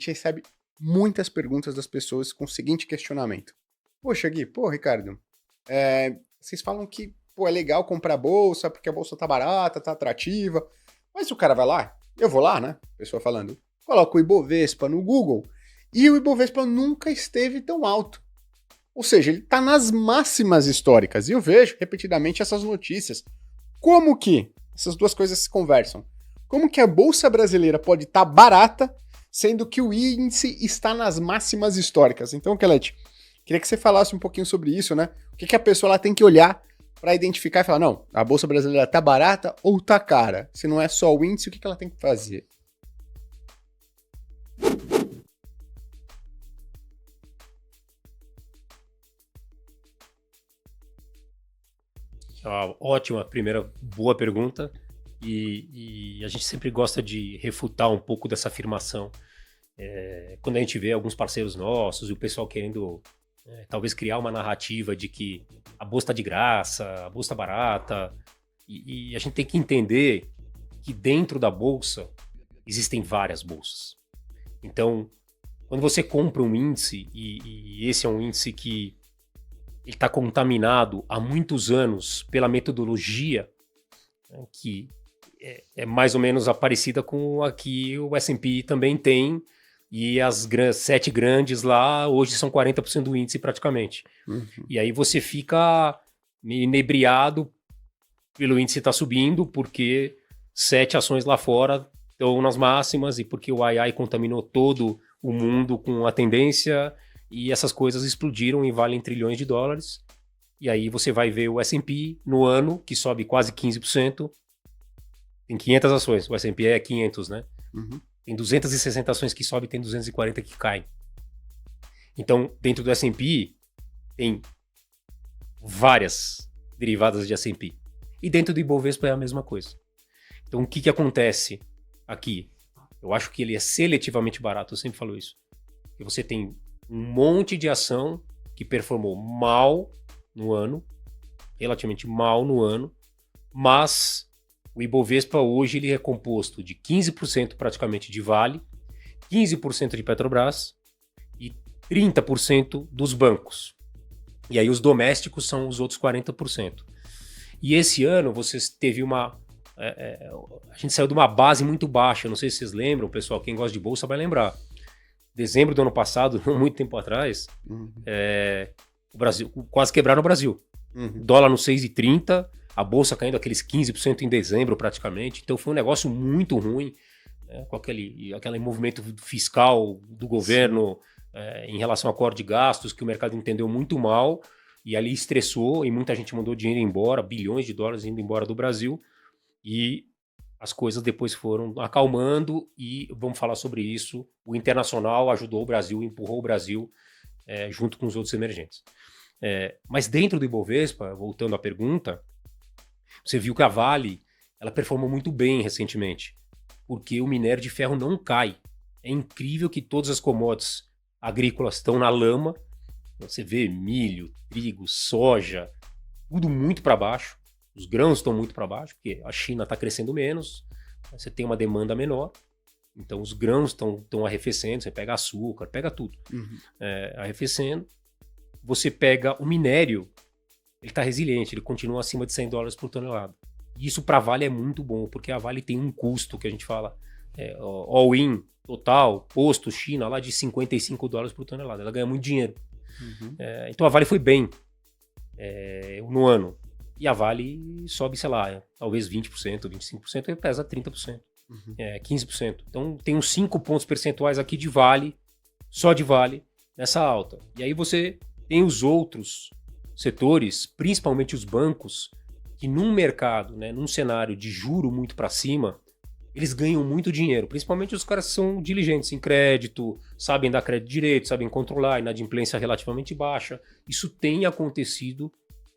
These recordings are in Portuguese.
gente recebe muitas perguntas das pessoas com o seguinte questionamento. Poxa, Gui, Ricardo, vocês falam que, é legal comprar bolsa porque a bolsa tá barata, tá atrativa, mas o cara vai lá, eu vou lá, né? Pessoa falando, coloca o Ibovespa no Google e o Ibovespa nunca esteve tão alto. Ou seja, ele tá nas máximas históricas. E eu vejo repetidamente essas notícias. Como que essas duas coisas se conversam? Como que a bolsa brasileira pode estar barata, sendo que o índice está nas máximas históricas? Então, Kelete, queria que você falasse um pouquinho sobre isso, né? O que a pessoa ela tem que olhar para identificar e falar, não, a bolsa brasileira tá barata ou tá cara? Se não é só o índice, o que ela tem que fazer? Ótima, primeira boa pergunta. E a gente sempre gosta de refutar um pouco dessa afirmação. Quando a gente vê alguns parceiros nossos e o pessoal querendo talvez criar uma narrativa de que a bolsa está de graça, a bolsa está barata, e a gente tem que entender que dentro da bolsa existem várias bolsas. Então, quando você compra um índice, e esse é um índice que ele está contaminado há muitos anos pela metodologia, né, que é mais ou menos parecida com a que o S&P também tem, e as 7 grandes lá hoje são 40% do índice praticamente. Uhum. E aí você fica inebriado pelo índice estar subindo, porque 7 ações lá fora estão nas máximas, e porque o AI contaminou todo o mundo com a tendência, e essas coisas explodiram e valem trilhões de dólares. E aí você vai ver o S&P no ano, que sobe quase 15%. Tem 500 ações, o S&P é 500, né? Uhum. Tem 260 ações que sobem, tem 240 que caem. Então, dentro do S&P, tem várias derivadas de S&P. E dentro do Ibovespa é a mesma coisa. Então, o que acontece aqui? Eu acho que ele é seletivamente barato, eu sempre falo isso. E você tem um monte de ação que performou mal no ano, relativamente mal no ano, mas o Ibovespa hoje ele é composto de 15% praticamente de Vale, 15% de Petrobras e 30% dos bancos. E aí os domésticos são os outros 40%. E esse ano você teve a gente saiu de uma base muito baixa, não sei se vocês lembram, pessoal, quem gosta de bolsa vai lembrar. Dezembro do ano passado, não muito tempo atrás, o Brasil quase quebraram o Brasil. Uhum. Dólar no 6,30, a bolsa caindo aqueles 15% em dezembro praticamente. Então foi um negócio muito ruim, né, com aquele movimento fiscal do governo em relação ao corte de gastos, que o mercado entendeu muito mal, e ali estressou, e muita gente mandou dinheiro embora, bilhões de dólares indo embora do Brasil, e as coisas depois foram acalmando, e vamos falar sobre isso. O internacional ajudou o Brasil, empurrou o Brasil junto com os outros emergentes. Mas dentro do Ibovespa, voltando à pergunta, você viu que a Vale ela performou muito bem recentemente, porque o minério de ferro não cai. É incrível que todas as commodities agrícolas estão na lama. Você vê milho, trigo, soja, tudo muito para baixo. Os grãos estão muito para baixo, porque a China está crescendo menos, você tem uma demanda menor, então os grãos estão arrefecendo, você pega açúcar, pega tudo, arrefecendo. Você pega o minério, ele está resiliente, ele continua acima de $100 por tonelada. E isso para a Vale é muito bom, porque a Vale tem um custo que a gente fala, all-in, total, posto China, lá de $55 por tonelada. Ela ganha muito dinheiro. Uhum. Então a Vale foi bem no ano. E a Vale sobe, sei lá, talvez 20%, 25%, e pesa 30%, 15%. Então tem uns 5 pontos percentuais aqui de Vale, só de Vale, nessa alta. E aí você tem os outros setores, principalmente os bancos, que num mercado, né, num cenário de juro muito para cima, eles ganham muito dinheiro, principalmente os caras que são diligentes em crédito, sabem dar crédito direito, sabem controlar, inadimplência relativamente baixa. Isso tem acontecido,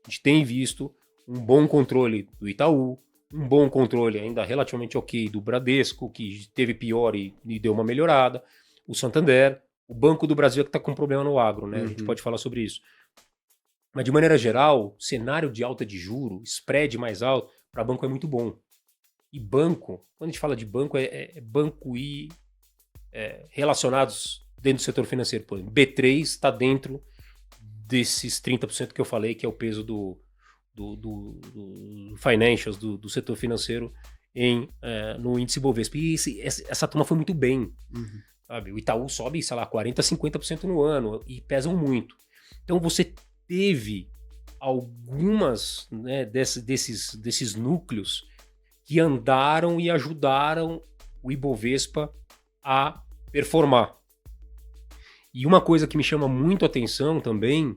a gente tem visto um bom controle do Itaú, um bom controle ainda relativamente ok do Bradesco, que teve pior e deu uma melhorada, o Santander, o Banco do Brasil é que está com problema no agro, né? A gente pode falar sobre isso. Mas de maneira geral, cenário de alta de juro, spread mais alto, para banco é muito bom. E banco, quando a gente fala de banco, é banco e relacionados dentro do setor financeiro. Por exemplo, B3 está dentro desses 30% que eu falei, que é o peso do financials, do setor financeiro no índice Bovespa. E essa turma foi muito bem. Sabe? O Itaú sobe, sei lá, 40%, 50% no ano e pesam muito. Então você teve algumas, né, desses núcleos que andaram e ajudaram o Ibovespa a performar. E uma coisa que me chama muito a atenção também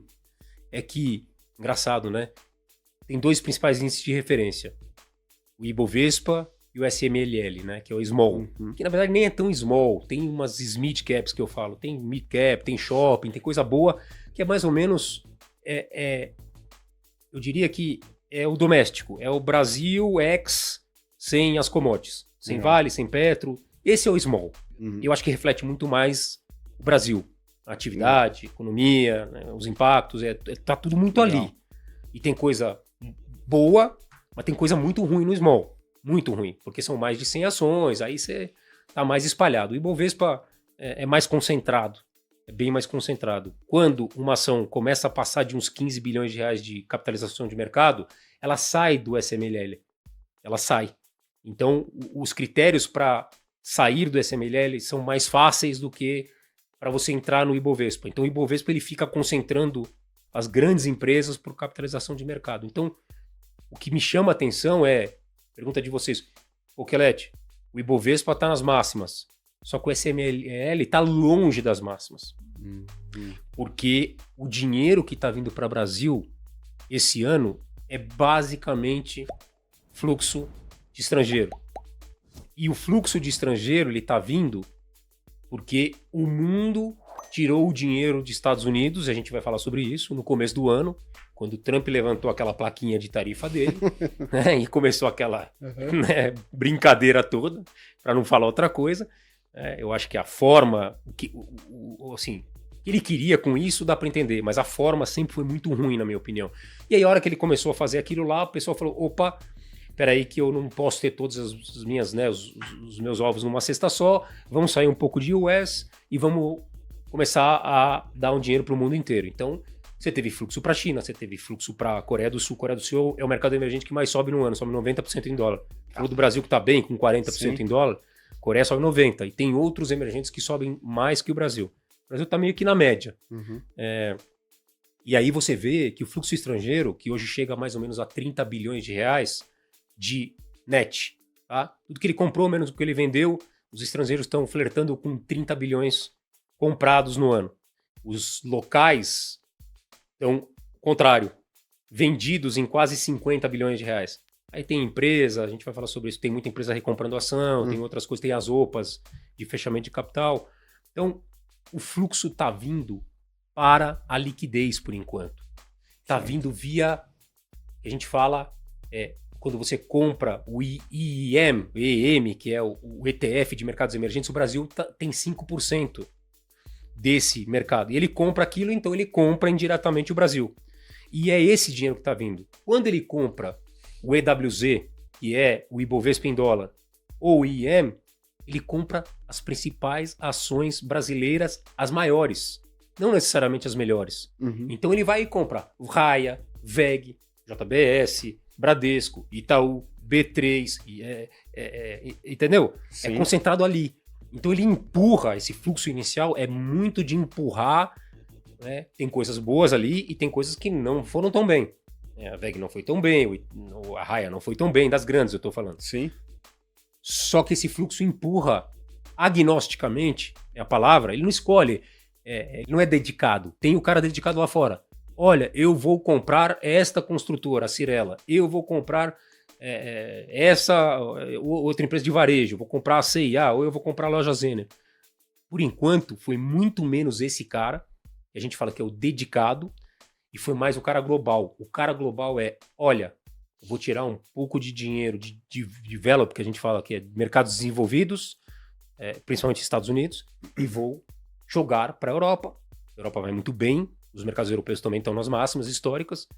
é que, engraçado, né? Tem dois principais índices de referência. O Ibovespa e o SMLL, né? Que é o Small. Que na verdade nem é tão Small. Tem umas Mid Caps que eu falo. Tem Mid Cap, tem Shopping, tem coisa boa, que é mais ou menos... eu diria que é o doméstico. É o Brasil ex sem as commodities. Sem Vale, sem Petro. Esse é o Small. Eu acho que reflete muito mais o Brasil. A atividade, economia, né, os impactos, tá tudo muito ali. E tem coisa boa, mas tem coisa muito ruim no Small. Muito ruim, porque são mais de 100 ações, aí você tá mais espalhado. O Ibovespa é mais concentrado, é bem mais concentrado. Quando uma ação começa a passar de uns 15 bilhões de reais de capitalização de mercado, ela sai do SMLL. Ela sai. Então, os critérios para sair do SMLL são mais fáceis do que para você entrar no Ibovespa. Então o Ibovespa ele fica concentrando as grandes empresas por capitalização de mercado. Então o que me chama a atenção pergunta de vocês, Kelete, o Ibovespa está nas máximas, só que o SMLL está longe das máximas. Porque o dinheiro que está vindo para o Brasil esse ano é basicamente fluxo de estrangeiro. E o fluxo de estrangeiro ele está vindo porque o mundo tirou o dinheiro dos Estados Unidos, a gente vai falar sobre isso, no começo do ano, quando o Trump levantou aquela plaquinha de tarifa dele, né, e começou aquela né, brincadeira toda, para não falar outra coisa. Eu acho que a forma, assim, o que ele queria com isso dá para entender, mas a forma sempre foi muito ruim, na minha opinião. E aí, a hora que ele começou a fazer aquilo lá, o pessoal falou, opa, peraí que eu não posso ter todas as minhas, né, os meus ovos numa cesta só, vamos sair um pouco de US e vamos começar a dar um dinheiro para o mundo inteiro. Então, você teve fluxo para a China, você teve fluxo para a Coreia do Sul. Coreia do Sul é o mercado emergente que mais sobe no ano, sobe 90% em dólar. Falou do Brasil que está bem, com 40% em dólar, Coreia sobe 90%. E tem outros emergentes que sobem mais que o Brasil. O Brasil está meio que na média. E aí você vê que o fluxo estrangeiro, que hoje chega a mais ou menos a 30 bilhões de reais, de net, tá? Tudo que ele comprou menos do que ele vendeu, os estrangeiros estão flertando com 30 bilhões comprados no ano. Os locais estão, ao contrário, vendidos em quase 50 bilhões de reais. Aí tem empresa, a gente vai falar sobre isso, tem muita empresa recomprando ação, tem outras coisas, tem as OPAs de fechamento de capital. Então, o fluxo está vindo para a liquidez por enquanto. Está vindo via, a gente fala, quando você compra o EM, que é o ETF de mercados emergentes, o Brasil tem 5% desse mercado. E ele compra aquilo, então ele compra indiretamente o Brasil. E é esse dinheiro que está vindo. Quando ele compra o EWZ, que é o Ibovespa em dólar, ou o IEM, ele compra as principais ações brasileiras, as maiores, não necessariamente as melhores. Então ele vai e compra o Raia, VEG, JBS, Bradesco, Itaú, B3, entendeu? Sim. É concentrado ali. Então ele empurra, esse fluxo inicial é muito de empurrar, né? Tem coisas boas ali e tem coisas que não foram tão bem. A VEG não foi tão bem, a Raia não foi tão bem, das grandes eu tô falando. Sim. Só que esse fluxo empurra agnosticamente, é a palavra, ele não escolhe, ele não é dedicado. Tem o cara dedicado lá fora. Olha, eu vou comprar esta construtora, a Cirela. Eu vou comprar essa outra empresa de varejo. Vou comprar a CIA ou eu vou comprar a loja Zener. Por enquanto, foi muito menos esse cara, que a gente fala que é o dedicado, e foi mais o cara global. O cara global olha, eu vou tirar um pouco de dinheiro de develop, que a gente fala que é mercados desenvolvidos, principalmente Estados Unidos, e vou jogar para a Europa. A Europa vai muito bem, os mercados europeus também estão nas máximas históricas,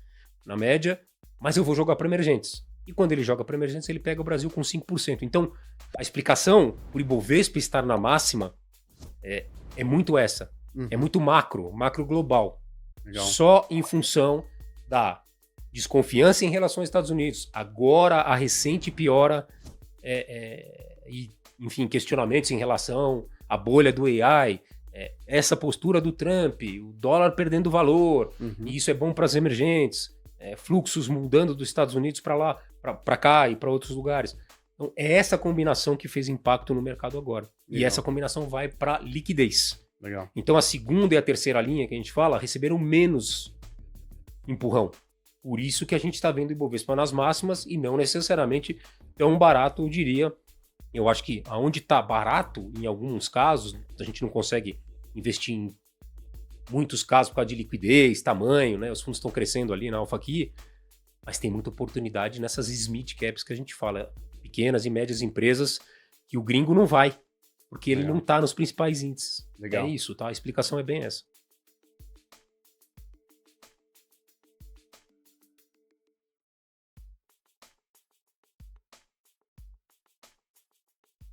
na média, mas eu vou jogar para emergentes. E quando ele joga para emergentes, ele pega o Brasil com 5%. Então, a explicação por Ibovespa estar na máxima é muito essa. É muito macro global. Legal. Só em função da desconfiança em relação aos Estados Unidos. Agora, a recente piora e, enfim, questionamentos em relação à bolha do AI, essa postura do Trump, o dólar perdendo valor, e isso é bom para as emergentes, fluxos mudando dos Estados Unidos para lá, para cá e para outros lugares. Então, é essa combinação que fez impacto no mercado agora. Legal. E essa combinação vai para liquidez. Legal. Então, a segunda e a terceira linha que a gente fala receberam menos empurrão. Por isso que a gente está vendo o Ibovespa nas máximas e não necessariamente tão barato, eu diria. Eu acho que aonde está barato, em alguns casos, a gente não consegue investir em muitos casos por causa de liquidez, tamanho, né? Os fundos estão crescendo ali na Alpha aqui, mas tem muita oportunidade nessas mid caps que a gente fala, pequenas e médias empresas que o gringo não vai, porque ele não está nos principais índices. Legal. É isso, tá? A explicação é bem essa.